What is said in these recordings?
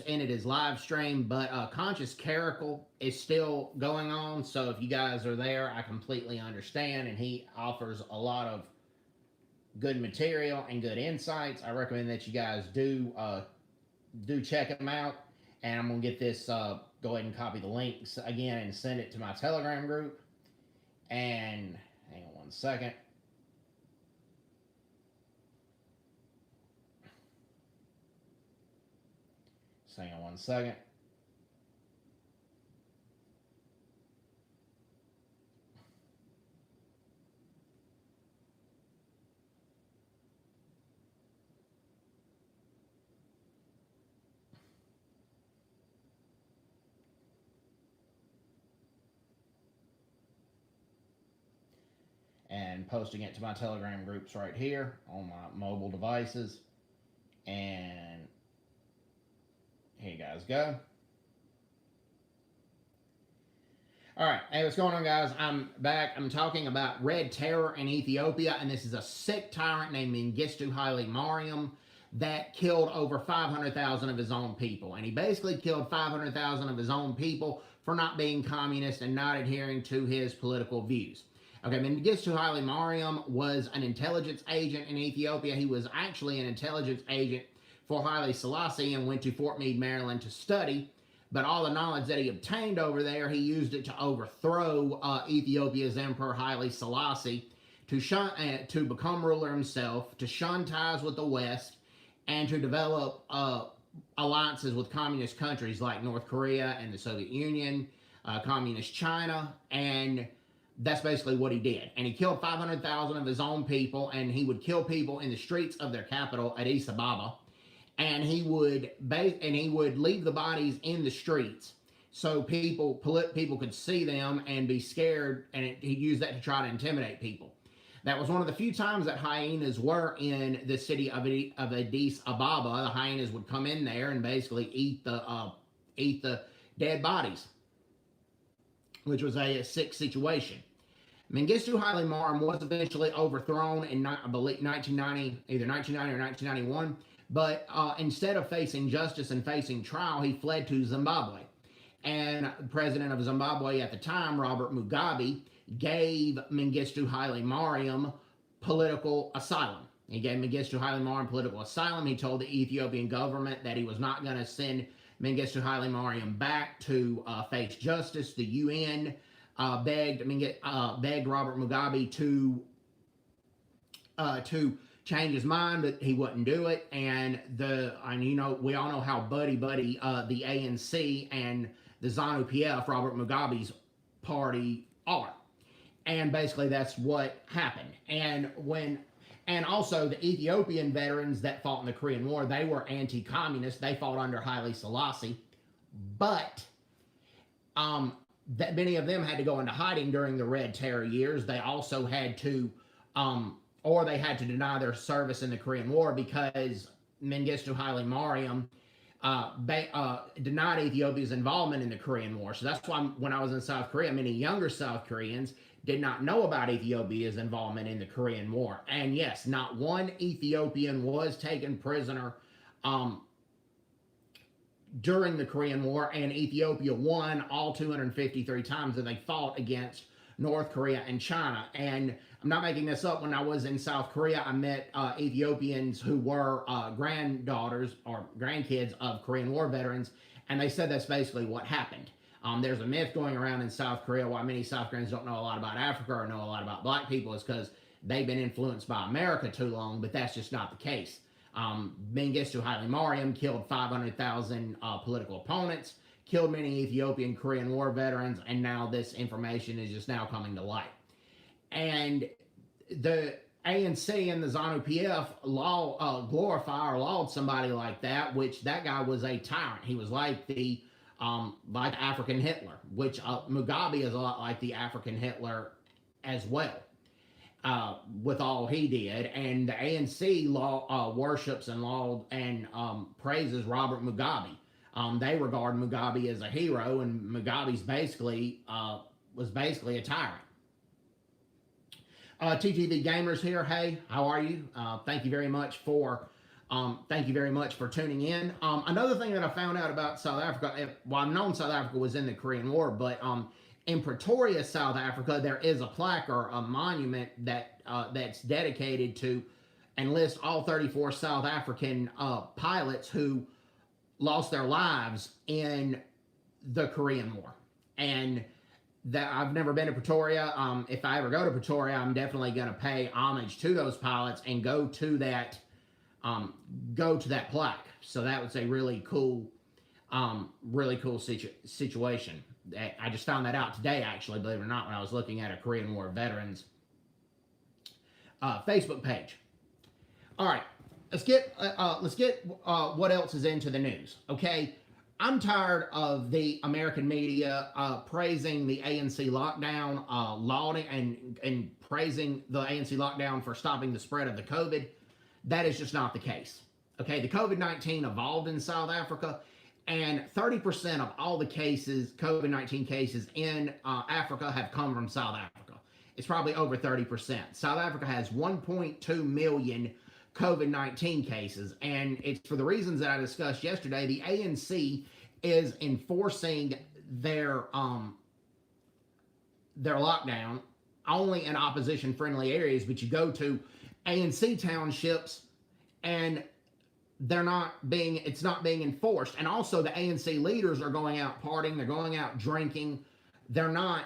ended his live stream, but Conscious Caracal is still going on. So if you guys are there, I completely understand, and he offers a lot of good material and good insights. I recommend that you guys do check him out. And I'm gonna get this. Go ahead and copy the links again and send it to my Telegram group. And hang on one second. Hang on one second. And posting it to my Telegram groups right here on my mobile devices. And here you guys go. All right, hey, what's going on, guys? I'm back. I'm talking about Red Terror in Ethiopia, and this is a sick tyrant named Mengistu Haile Mariam that killed over 500,000 of his own people. And he basically killed 500,000 of his own people for not being communist and not adhering to his political views. Okay, Mengistu Haile Mariam was an intelligence agent in Ethiopia. He was actually an intelligence agent for Haile Selassie and went to Fort Meade, Maryland to study. But all the knowledge that he obtained over there, he used it to overthrow Ethiopia's Emperor Haile Selassie, to become ruler himself, to shun ties with the West, and to develop alliances with communist countries like North Korea and the Soviet Union, communist China, and that's basically what he did. And he killed 500,000 of his own people, and he would kill people in the streets of their capital, Addis Ababa. And he would leave the bodies in the streets so people could see them and be scared, and he used that to try to intimidate people. That was one of the few times that hyenas were in the city of Addis Ababa. The hyenas would come in there and basically eat the dead bodies, which was a sick situation. Mengistu Haile Mariam was eventually overthrown in, I believe, 1990, either 1990 or 1991. But instead of facing justice and facing trial, he fled to Zimbabwe. And the president of Zimbabwe at the time, Robert Mugabe, gave Mengistu Haile Mariam political asylum. He gave Mengistu Haile Mariam political asylum. He told the Ethiopian government that he was not going to send Mengistu Haile Mariam back to face justice. The UN begged Robert Mugabe to change his mind, but he wouldn't do it. And we all know how buddy the ANC and the ZANU-PF, Robert Mugabe's party, are. And basically that's what happened. And also the Ethiopian veterans that fought in the Korean War, they were anti-communist. They fought under Haile Selassie, but that many of them had to go into hiding during the Red Terror years. They also had to or they had to deny their service in the Korean War because Mengistu Haile Mariam denied Ethiopia's involvement in the Korean War. So that's why when I was in South Korea, many younger South Koreans did not know about Ethiopia's involvement in the Korean War. And yes, not one Ethiopian was taken prisoner during the Korean War, and Ethiopia won all 253 times that they fought against North Korea and China. And I'm not making this up. When I was in South Korea, I met Ethiopians who were granddaughters or grandkids of Korean War veterans, and they said that's basically what happened. There's a myth going around in South Korea why many South Koreans don't know a lot about Africa or know a lot about black people is because they've been influenced by America too long, but that's just not the case. Mengistu Haile Mariam killed 500,000 political opponents, killed many Ethiopian Korean War veterans, and now this information is just now coming to light. And the ANC and the ZANU-PF glorify or laud somebody like that, which that guy was a tyrant. He was like the African Hitler, which Mugabe is a lot like the African Hitler as well, with all he did. And the ANC worships and lauds and praises Robert Mugabe. They regard Mugabe as a hero, and Mugabe's was basically a tyrant. TTV Gamers here. Hey, how are you? Thank you very much for Thank you very much for tuning in. Another thing that I found out about South Africa, well, I've known South Africa was in the Korean War, but in Pretoria, South Africa, there is a plaque or a monument that's dedicated to and lists all 34 South African pilots who lost their lives in the Korean War. And that I've never been to Pretoria. If I ever go to Pretoria, I'm definitely going to pay homage to those pilots and go to that plaque. So that was a really cool situation. I just found that out today, actually, believe it or not, when I was looking at a Korean War veterans Facebook page. All right, let's get what else is into the news. Okay, I'm tired of the American media praising the ANC lockdown, lauding and praising the ANC lockdown for stopping the spread of the COVID. That is just not the case. Okay, the COVID-19 evolved in South Africa, and 30% of all the cases, COVID-19 cases in Africa, have come from South Africa. It's probably over 30%. South Africa has 1.2 million COVID-19 cases, and it's for the reasons that I discussed yesterday. The ANC is enforcing their lockdown only in opposition-friendly areas, but you go to ANC townships and it's not being enforced. And also the ANC leaders are going out partying, they're going out drinking, not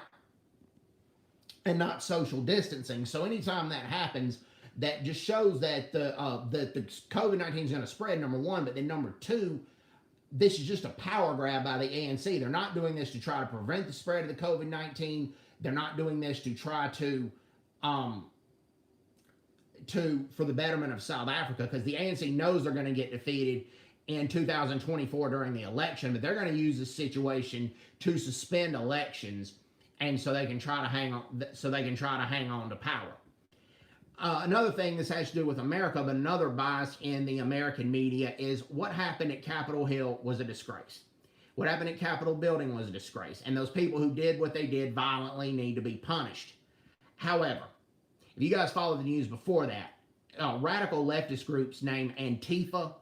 social distancing. So anytime that happens, that just shows that the COVID-19 is going to spread, number one, but then number two, this is just a power grab by the ANC. They're not doing this to try to prevent the spread of the COVID-19. They're not doing this to try to for the betterment of South Africa, because the ANC knows they're going to get defeated in 2024 during the election, but they're going to use this situation to suspend elections, and so they can try to hang on to power. Another thing this has to do with America, but another bias in the American media, is what happened at Capitol Hill was a disgrace. What happened at Capitol Building was a disgrace, and those people who did what they did violently need to be punished. However, if you guys followed the news before that, radical leftist groups named Antifa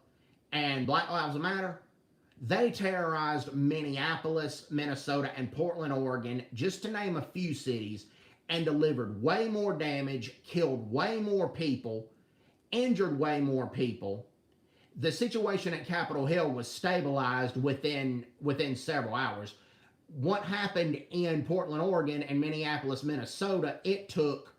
and Black Lives Matter, they terrorized Minneapolis, Minnesota, and Portland, Oregon, just to name a few cities, and delivered way more damage, killed way more people, injured way more people. The situation at Capitol Hill was stabilized within several hours. What happened in Portland, Oregon, and Minneapolis, Minnesota, it took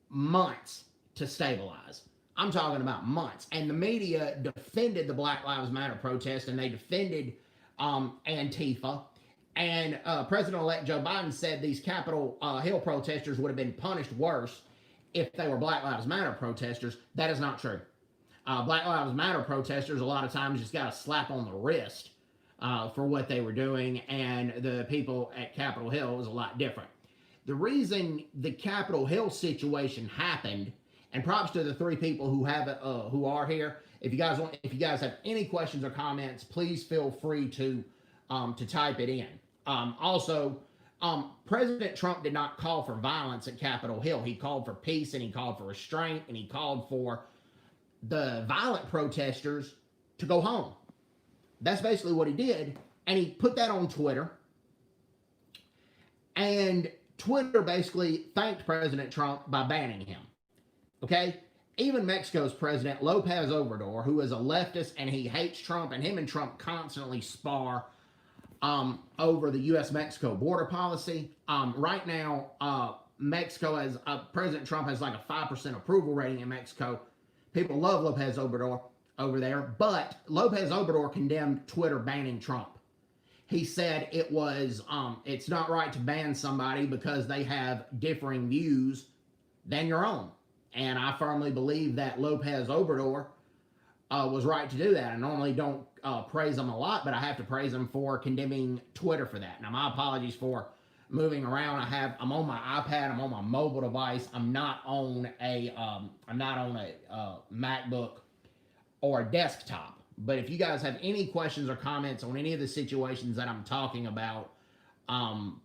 months to stabilize. I'm talking about months. And the media defended the Black Lives Matter protest, and they defended Antifa. And President-elect Joe Biden said these Capitol Hill protesters would have been punished worse if they were Black Lives Matter protesters. That is not true. Black Lives Matter protesters a lot of times just got a slap on the wrist for what they were doing, and the people at Capitol Hill was a lot different. The reason the Capitol Hill situation happened, and props to the three people who are here. If you guys have any questions or comments, please feel free to type it in. Also, President Trump did not call for violence at Capitol Hill. He called for peace, and he called for restraint, and he called for the violent protesters to go home. That's basically what he did, and he put that on Twitter. And Twitter basically thanked President Trump by banning him. Okay? Even Mexico's president, Lopez Obrador, who is a leftist and he hates Trump, and him and Trump constantly spar over the U.S.-Mexico border policy. Right now, Mexico has, President Trump has like a 5% approval rating in Mexico. People love Lopez Obrador over there, but Lopez Obrador condemned Twitter banning Trump. He said it's not right to ban somebody because they have differing views than your own. And I firmly believe that Lopez Obrador was right to do that. I normally don't praise him a lot, but I have to praise him for condemning Twitter for that. Now, my apologies for moving around. I'm on my iPad. I'm on my mobile device. I'm not on a MacBook or a desktop. But if you guys have any questions or comments on any of the situations that I'm talking about,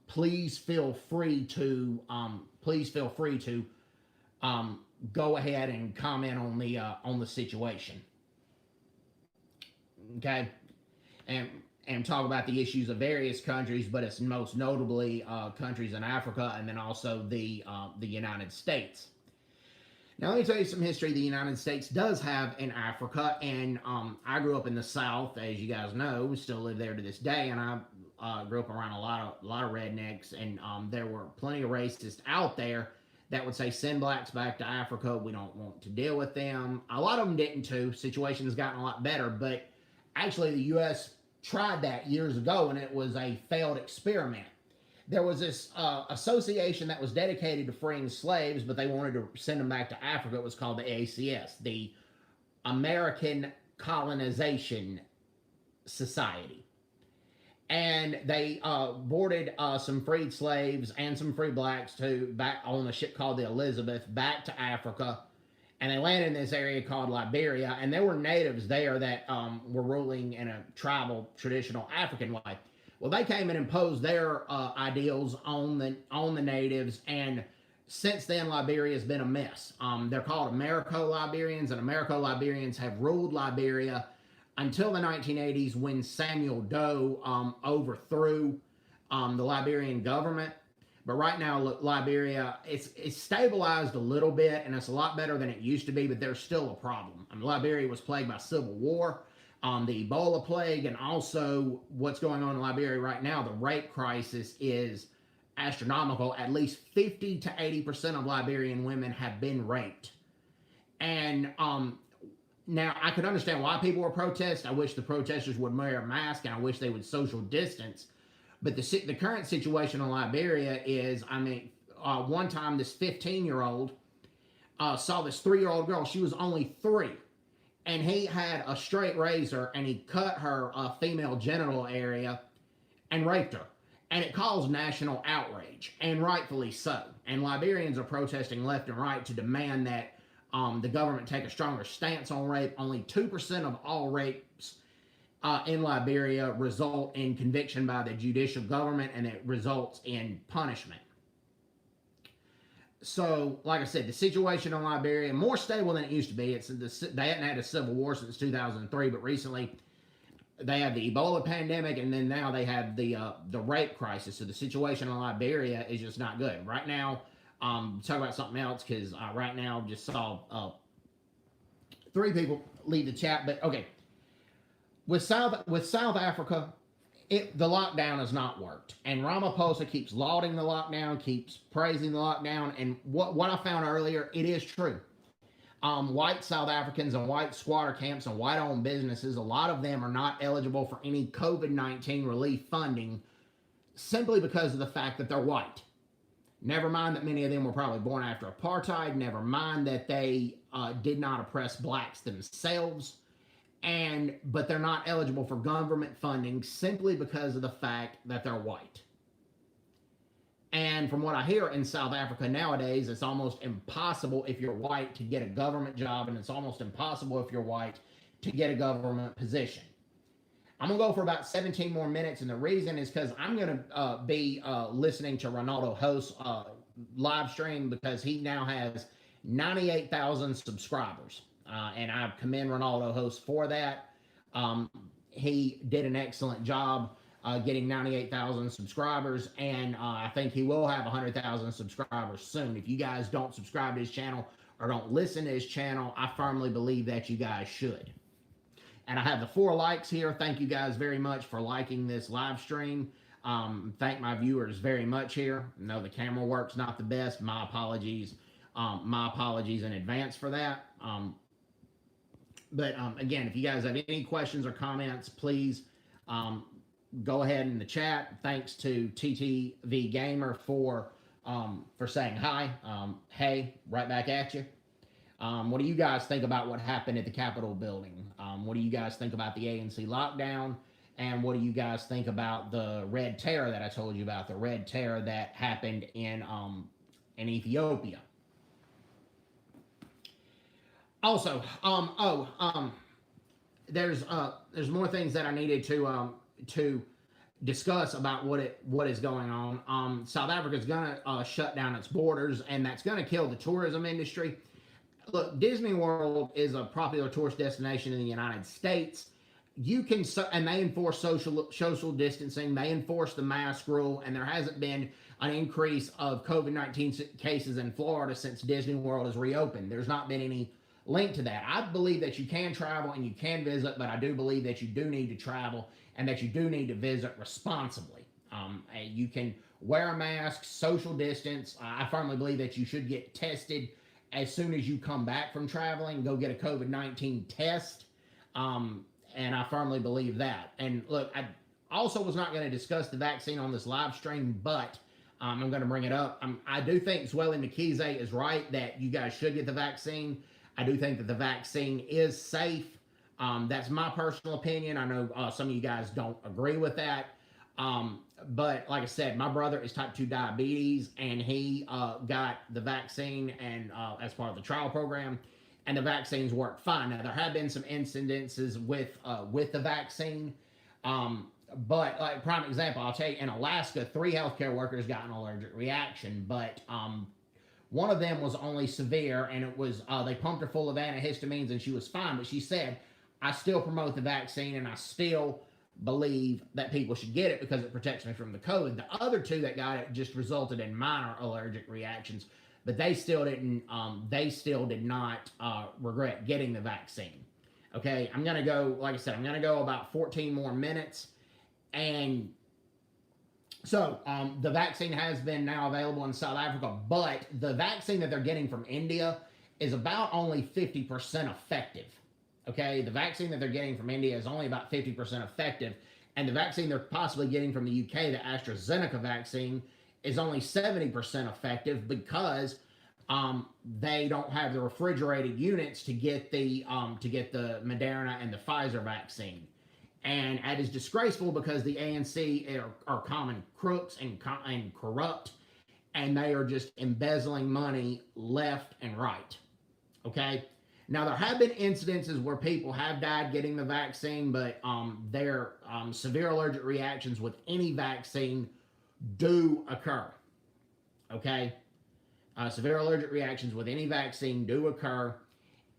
please feel free to go ahead and comment on the situation. Okay, and talk about the issues of various countries, but it's most notably countries in Africa, and then also the United States. Now, let me tell you some history the United States does have in Africa, and I grew up in the South, as you guys know, still live there to this day, and I grew up around a lot of rednecks, and there were plenty of racists out there that would say send blacks back to Africa. We don't want to deal with them. A lot of them didn't too. Situation's gotten a lot better, but actually the U.S. tried that years ago, and it was a failed experiment. There was this association that was dedicated to freeing slaves, but they wanted to send them back to Africa. It was called the ACS, the American Colonization Society. And they boarded some freed slaves and some free blacks back on a ship called the Elizabeth back to Africa. And they landed in this area called Liberia. And there were natives there that were ruling in a tribal, traditional African way. Well, they came and imposed their ideals on the natives, and since then, Liberia has been a mess. They're called Americo-Liberians, and Americo-Liberians have ruled Liberia until the 1980s when Samuel Doe overthrew the Liberian government. But right now, Liberia, it's stabilized a little bit, and it's a lot better than it used to be, but there's still a problem. Liberia was plagued by civil war. The Ebola plague, and also what's going on in Liberia right now, the rape crisis is astronomical. At least 50 to 80% of Liberian women have been raped. And now, I could understand why people were protesting. I wish the protesters would wear a mask, and I wish they would social distance. But the current situation in Liberia is, one time this 15-year-old saw this 3-year-old girl. She was only 3. And he had a straight razor, and he cut her female genital area and raped her. And it caused national outrage, and rightfully so. And Liberians are protesting left and right to demand that the government take a stronger stance on rape. Only 2% of all rapes in Liberia result in conviction by the judicial government, and it results in punishment. So, like I said, the situation in Liberia more stable than it used to be. They hadn't had a civil war since 2003, but recently they had the Ebola pandemic, and then now they have the rape crisis. So the situation in Liberia is just not good right now. Talk about something else, because right now just saw 3 people leave the chat. But okay, with South Africa, the lockdown has not worked, and Ramaphosa keeps lauding the lockdown, keeps praising the lockdown, and what I found earlier, it is true. White South Africans and white squatter camps and white-owned businesses, a lot of them are not eligible for any COVID-19 relief funding simply because of the fact that they're white. Never mind that many of them were probably born after apartheid, never mind that they did not oppress blacks themselves. But they're not eligible for government funding simply because of the fact that they're white. And from what I hear in South Africa nowadays, it's almost impossible if you're white to get a government job, and it's almost impossible if you're white to get a government position. I'm going to go for about 17 more minutes, and the reason is because I'm going to be listening to Ronaldo Host's live stream, because he now has 98,000 subscribers. And I commend Ronaldo Host for that. He did an excellent job getting 98,000 subscribers, and I think he will have 100,000 subscribers soon. If you guys don't subscribe to his channel or don't listen to his channel, I firmly believe that you guys should. And I have the 4 likes here. Thank you guys very much for liking this live stream. Thank my viewers very much here. No, the camera work's not the best. My apologies. My apologies in advance for that. But again, if you guys have any questions or comments, please go ahead in the chat. Thanks to TTV Gamer for saying hi. Hey, right back at you. What do you guys think about what happened at the Capitol building? What do you guys think about the ANC lockdown? And what do you guys think about the Red Terror that I told you about? The Red Terror that happened in Ethiopia. Also, there's more things that I needed to discuss about what is going on. South Africa's gonna shut down its borders, and that's gonna kill the tourism industry. Look, Disney World is a popular tourist destination in the United States, you can, and they enforce social distancing. They enforce the mask rule, and there hasn't been an increase of COVID-19 cases in Florida since Disney World has reopened. There's not been any link to that. I believe that you can travel and you can visit, but I do believe that you do need to travel and that you do need to visit responsibly. You can wear a mask, social distance. I firmly believe that you should get tested as soon as you come back from traveling. Go get a COVID-19 test. And I firmly believe that. And look, I also was not going to discuss the vaccine on this live stream, but I'm going to bring it up. I do think Zweli Mkize is right that you guys should get the vaccine. I do think that the vaccine is safe. That's my personal opinion. I know some of you guys don't agree with that. But like I said, my brother is type 2 diabetes, and he got the vaccine and as part of the trial program, and the vaccines work fine. Now, there have been some incidences with the vaccine, but like prime example, I'll tell you, in Alaska, 3 healthcare workers got an allergic reaction, but one of them was only severe, and it was they pumped her full of antihistamines, and she was fine. But she said, "I still promote the vaccine, and I still believe that people should get it because it protects me from the COVID." The other 2 that got it just resulted in minor allergic reactions, but they still didn't. They still did not regret getting the vaccine. Okay, I'm gonna go. Like I said, I'm gonna go about 14 more minutes, and so the vaccine has been now available in South Africa, but the vaccine that they're getting from India is about only 50% effective. Okay, the vaccine that they're getting from India is only about 50% effective, and the vaccine they're possibly getting from the UK, the AstraZeneca vaccine, is only 70% effective because they don't have the refrigerated units to get the Moderna and the Pfizer vaccine. And that is disgraceful because the ANC are common crooks and corrupt, and they are just embezzling money left and right. Okay? Now, there have been incidences where people have died getting the vaccine, but their severe allergic reactions with any vaccine do occur. Okay? Severe allergic reactions with any vaccine do occur.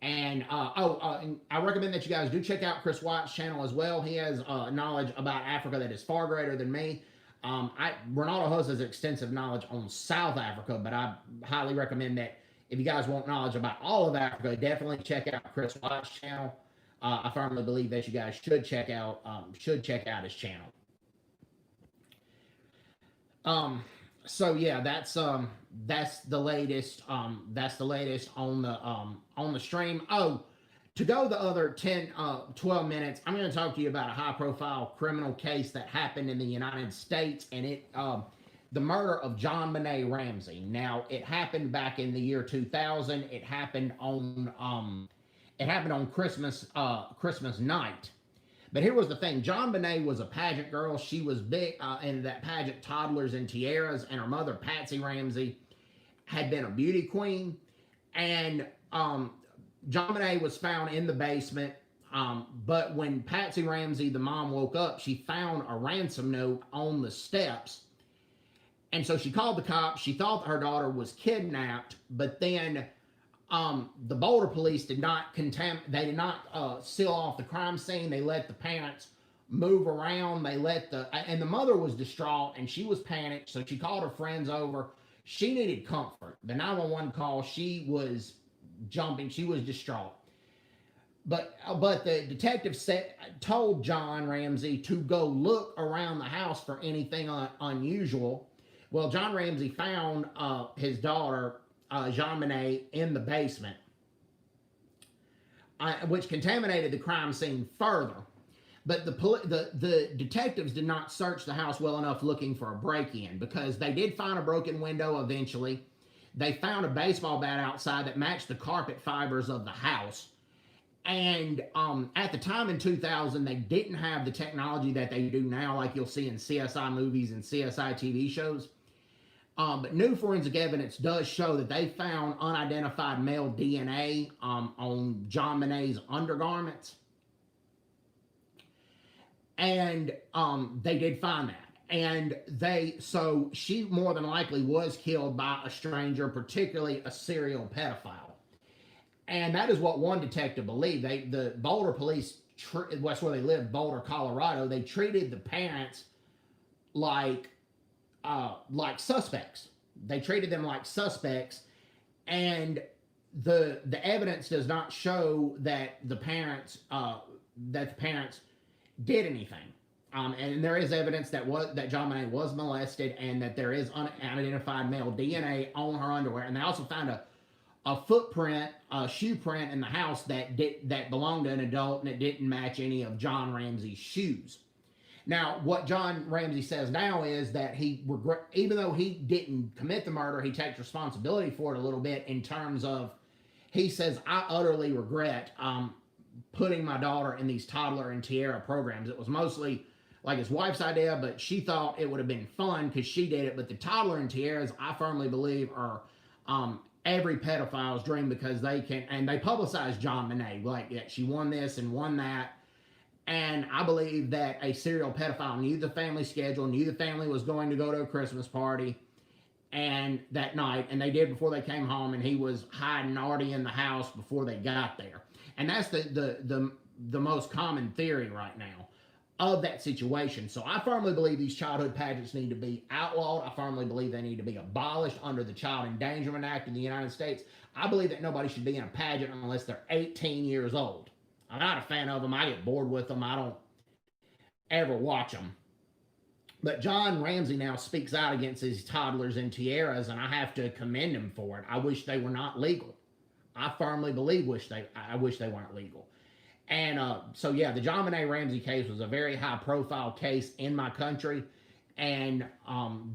And I recommend that you guys do check out Chris White's channel as well. He has knowledge about Africa that is far greater than me. Ronaldo Host has extensive knowledge on South Africa, but I highly recommend that if you guys want knowledge about all of Africa, definitely check out Chris White's channel. I firmly believe that you guys should check out his channel. So yeah, that's the latest. That's the latest on the stream. Oh, to go the other 12 minutes, I'm going to talk to you about a high-profile criminal case that happened in the United States, and the murder of John Benet Ramsey. Now, it happened back in the year 2000. It happened on Christmas night. But here was the thing. John Benet was a pageant girl. She was big in that pageant, Toddlers and Tiaras, and her mother, Patsy Ramsey, had been a beauty queen. And John Benet was found in the basement. But when Patsy Ramsey, the mom, woke up, she found a ransom note on the steps. And so she called the cops. She thought her daughter was kidnapped, but then the Boulder police did not seal off the crime scene. They let the parents move around. And the mother was distraught and she was panicked. So she called her friends over. She needed comfort. The 911 call, she was jumping. She was distraught. But the detective told John Ramsey to go look around the house for anything unusual. Well, John Ramsey found his daughter, Jean Benet, in the basement, which contaminated the crime scene further. But the detectives did not search the house well enough looking for a break-in, because they did find a broken window eventually. They found a baseball bat outside that matched the carpet fibers of the house. And at the time in 2000, they didn't have the technology that they do now, like you'll see in CSI movies and CSI TV shows. But new forensic evidence does show that they found unidentified male DNA on John Benet's undergarments. And they did find that. And so she more than likely was killed by a stranger, particularly a serial pedophile. And that is what one detective believed. The Boulder police that's where they live, Boulder, Colorado. They treated the parents like suspects. They treated them like suspects, and the evidence does not show that the parents did anything. And there is evidence that John Bonet was molested, and that there is unidentified male DNA on her underwear. And they also found a footprint, a shoe print in the house that belonged to an adult, and it didn't match any of John Ramsey's shoes. Now, what John Ramsey says now is that even though he didn't commit the murder, he takes responsibility for it a little bit, in terms of, he says, I utterly regret putting my daughter in these toddler and tiara programs. It was mostly like his wife's idea, but she thought it would have been fun because she did it. But the toddler and tiaras, I firmly believe, are every pedophile's dream, because they publicize John Bonet, like, yeah, she won this and won that. And I believe that a serial pedophile knew the family schedule, knew the family was going to go to a Christmas party and that night, and they did before they came home, and he was hiding already in the house before they got there. And that's the most common theory right now of that situation. So I firmly believe these childhood pageants need to be outlawed. I firmly believe they need to be abolished under the Child Endangerment Act in the United States. I believe that nobody should be in a pageant unless they're 18 years old. I'm not a fan of them. I get bored with them. I don't ever watch them. But John Ramsey now speaks out against these toddlers and tiaras, and I have to commend him for it. I wish they were not legal. I firmly believe I wish they weren't legal. And so, yeah, the John Bonet Ramsey case was a very high-profile case in my country, and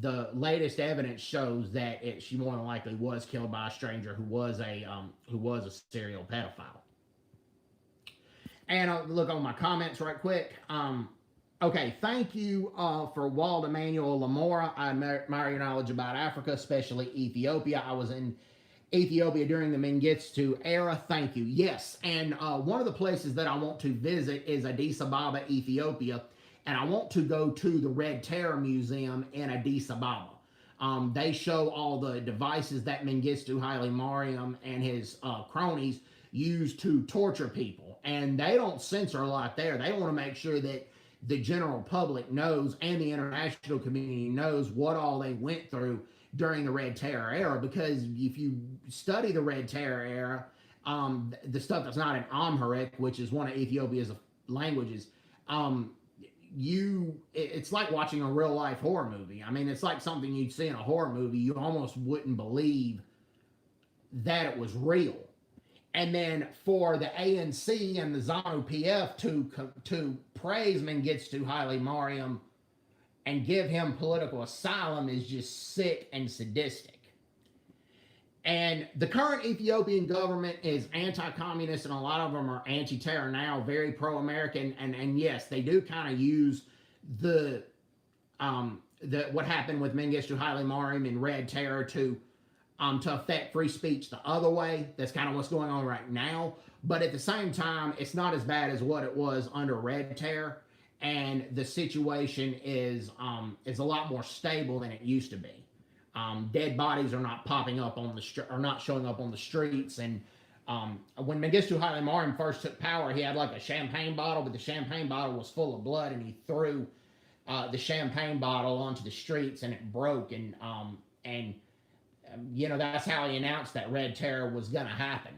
the latest evidence shows that she more than likely was killed by a stranger who was a serial pedophile. And I'll look on my comments right quick. Okay, thank you for Wald Emmanuel Lamora. I admire your knowledge about Africa, especially Ethiopia. I was in Ethiopia during the Mengistu era. Thank you. Yes, and one of the places that I want to visit is Addis Ababa, Ethiopia, and I want to go to the Red Terror Museum in Addis Ababa. They show all the devices that Mengistu Haile Mariam and his cronies used to torture people, and they don't censor a lot there. They want to make sure that the general public knows and the international community knows what all they went through during the Red Terror era, because if you study the Red Terror era, the stuff that's not in Amharic, which is one of Ethiopia's languages, it's like watching a real life horror movie. I mean, it's like something you'd see in a horror movie. You almost wouldn't believe that it was real. And then for the ANC and the ZANU-PF to praise Mengistu Haile Mariam and give him political asylum is just sick and sadistic. And the current Ethiopian government is anti-communist, and a lot of them are anti-terror now, very pro-American. And yes, they do kind of use the what happened with Mengistu Haile Mariam and Red Terror to affect free speech the other way. That's kind of what's going on right now. But at the same time, it's not as bad as what it was under Red Terror, and the situation is a lot more stable than it used to be. Dead bodies are not popping up are not showing up on the streets. And when Mengistu Haile Mariam first took power, he had like a champagne bottle, but the champagne bottle was full of blood, and he threw the champagne bottle onto the streets, and it broke. And you know, that's how he announced that Red Terror was going to happen.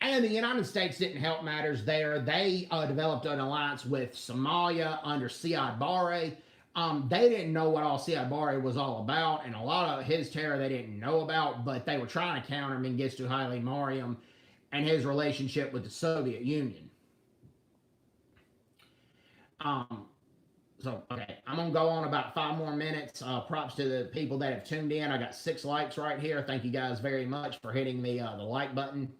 And the United States didn't help matters there. They developed an alliance with Somalia under Siad Barre. They didn't know what all Siad Barre was all about, and a lot of his terror they didn't know about, but they were trying to counter Mengistu Haile Mariam and his relationship with the Soviet Union. So, okay, I'm going to go on about 5 more minutes. Props to the people that have tuned in. I got 6 likes right here. Thank you guys very much for hitting the like button.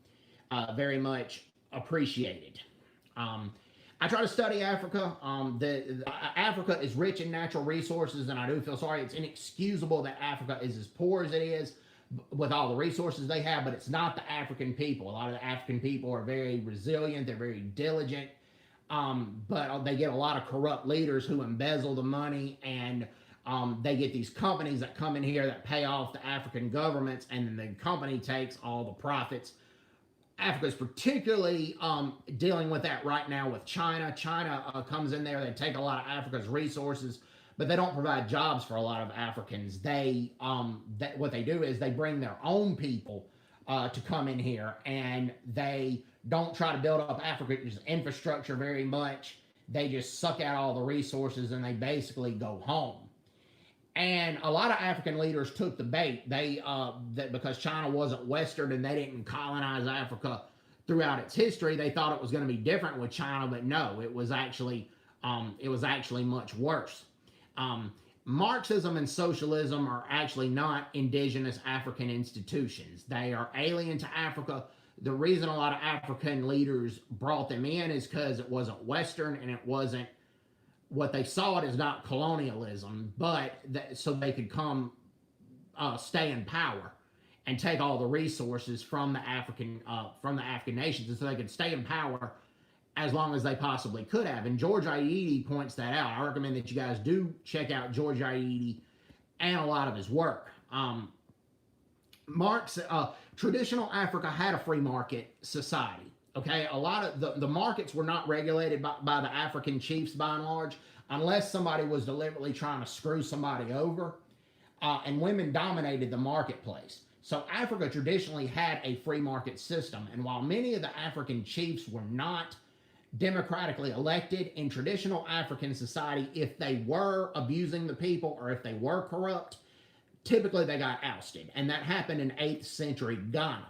Very much appreciated. I try to study Africa. Africa is rich in natural resources, and I do feel sorry. It's inexcusable that Africa is as poor as it is with all the resources they have, but it's not the African people. A lot of the African people are very resilient. They're very diligent. But they get a lot of corrupt leaders who embezzle the money, and they get these companies that come in here that pay off the African governments, and then the company takes all the profits Africa is particularly dealing with that right now with China. China comes in there, they take a lot of Africa's resources, but they don't provide jobs for a lot of Africans. What they do is they bring their own people to come in here, and they don't try to build up Africa's infrastructure very much. They just suck out all the resources and they basically go home. And a lot of African leaders took the bait. That because China wasn't Western and they didn't colonize Africa throughout its history, they thought it was going to be different with China, but no, it was actually much worse. Marxism and socialism are actually not indigenous African institutions. They are alien to Africa. The reason a lot of African leaders brought them in is because it wasn't Western and it wasn't what they saw it as, not colonialism, but so they could come stay in power and take all the resources from the African nations, and so they could stay in power as long as they possibly could have. And George Aidi points that out. I recommend that you guys do check out George Aidi and a lot of his work. Traditional Africa had a free market society. Okay, a lot of the markets were not regulated by the African chiefs by and large, unless somebody was deliberately trying to screw somebody over, and women dominated the marketplace. So Africa traditionally had a free market system, and while many of the African chiefs were not democratically elected, in traditional African society, if they were abusing the people or if they were corrupt, typically they got ousted, and that happened in 8th century Ghana.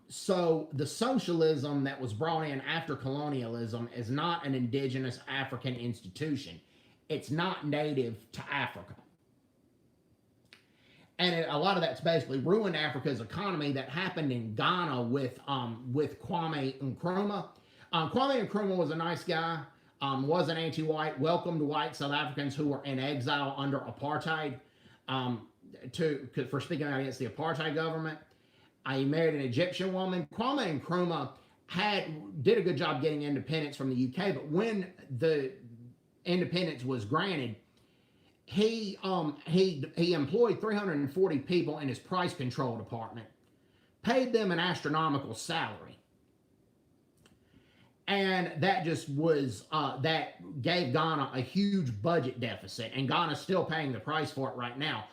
So the socialism that was brought in after colonialism is not an indigenous African institution. It's not native to Africa. And a lot of that's basically ruined Africa's economy. That happened in Ghana with Kwame Nkrumah. Kwame Nkrumah was a nice guy, wasn't anti-white, welcomed white South Africans who were in exile under apartheid, for speaking out against the apartheid government. He married an Egyptian woman. Kwame Nkrumah did a good job getting independence from the UK, but when the independence was granted, he employed 340 people in his price control department, paid them an astronomical salary, and that just was that gave Ghana a huge budget deficit, and Ghana's still paying the price for it right now.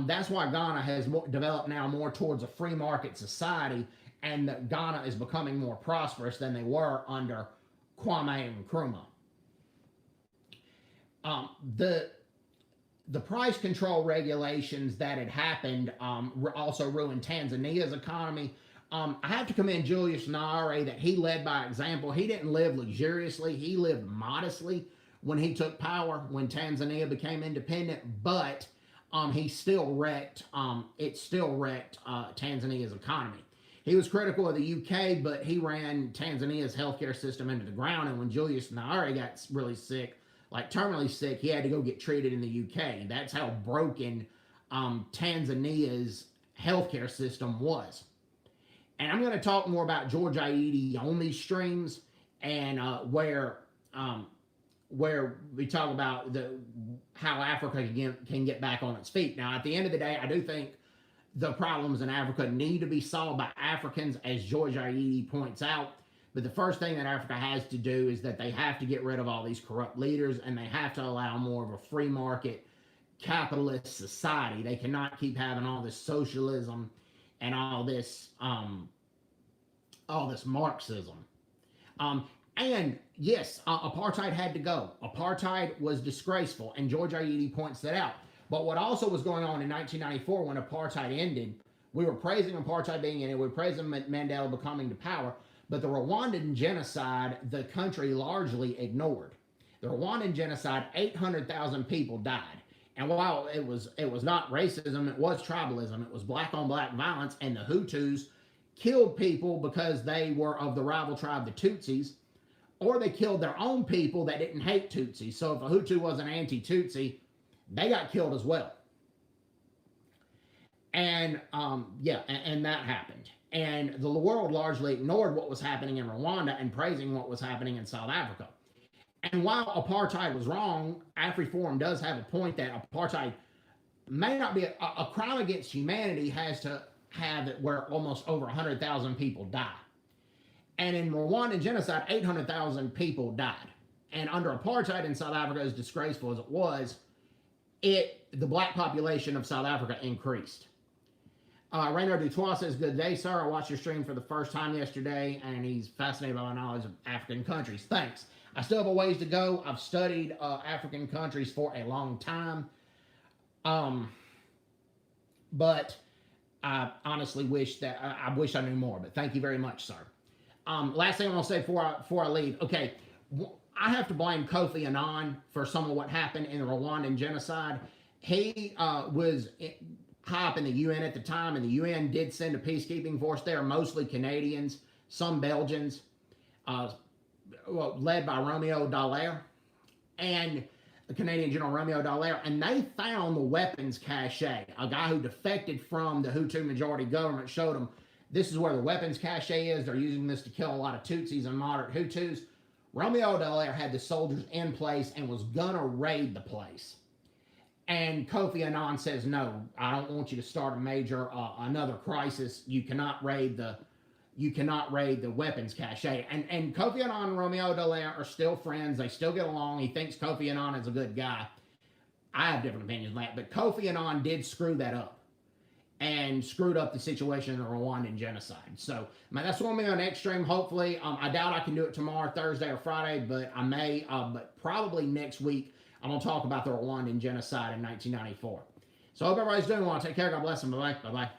That's why Ghana has developed now more towards a free market society, and that Ghana is becoming more prosperous than they were under Kwame Nkrumah. The price control regulations that had happened also ruined Tanzania's economy. I have to commend Julius Nyerere that he led by example. He didn't live luxuriously. He lived modestly when he took power, when Tanzania became independent, but it still wrecked Tanzania's economy. He was critical of the UK, but he ran Tanzania's healthcare system into the ground, and when Julius Nyerere got really sick, like terminally sick, he had to go get treated in the UK. That's how broken Tanzania's healthcare system was. And I'm going to talk more about George Aidi on these streams, and where we talk about how Africa can get back on its feet. Now, at the end of the day, I do think the problems in Africa need to be solved by Africans, as George Aidi points out. But the first thing that Africa has to do is that they have to get rid of all these corrupt leaders, and they have to allow more of a free market capitalist society. They cannot keep having all this socialism and all this Marxism. And yes, apartheid had to go. Apartheid was disgraceful, and George Aidi points that out. But what also was going on in 1994 when apartheid ended, we were praising apartheid being in it, we were praising Mandela becoming to power, but the Rwandan genocide, the country largely ignored. The Rwandan genocide, 800,000 people died. And while it was not racism, it was tribalism, it was black on black violence, and the Hutus killed people because they were of the rival tribe, the Tutsis, or they killed their own people that didn't hate Tutsis. So if a Hutu was an anti-Tutsi, they got killed as well. And and that happened. And the world largely ignored what was happening in Rwanda and praising what was happening in South Africa. And while apartheid was wrong, AfriForum does have a point that apartheid may not be a crime against humanity, has to have it where almost over 100,000 people die. And in Rwandan genocide, 800,000 people died. And under apartheid in South Africa, as disgraceful as it was, the black population of South Africa increased. Rainer Dutois says, good day, sir. I watched your stream for the first time yesterday, and he's fascinated by my knowledge of African countries. Thanks. I still have a ways to go. I've studied African countries for a long time. But I honestly wish that I wish I knew more. But thank you very much, sir. Last thing I want to say before I leave. Okay, I have to blame Kofi Annan for some of what happened in the Rwandan genocide. He was high up in the UN at the time, and the UN did send a peacekeeping force there, mostly Canadians, some Belgians, led by Romeo Dallaire, and the Canadian General Romeo Dallaire, and they found the weapons cache. A guy who defected from the Hutu majority government showed them, this is where the weapons cache is. They're using this to kill a lot of Tutsis and moderate Hutus. Romeo Dallaire had the soldiers in place and was gonna raid the place. And Kofi Annan says, no, I don't want you to start a major, another crisis. You cannot raid the weapons cache. And Kofi Annan and Romeo Dallaire are still friends. They still get along. He thinks Kofi Annan is a good guy. I have different opinions on that, but Kofi Annan did screw that up and screwed up the situation in the Rwandan genocide. So, man, that's what I'm going to be on next stream, hopefully. I doubt I can do it tomorrow, Thursday, or Friday, but I may, but probably next week. I'm going to talk about the Rwandan genocide in 1994. So I hope everybody's doing well. Take care. God bless them. Bye-bye. Bye-bye.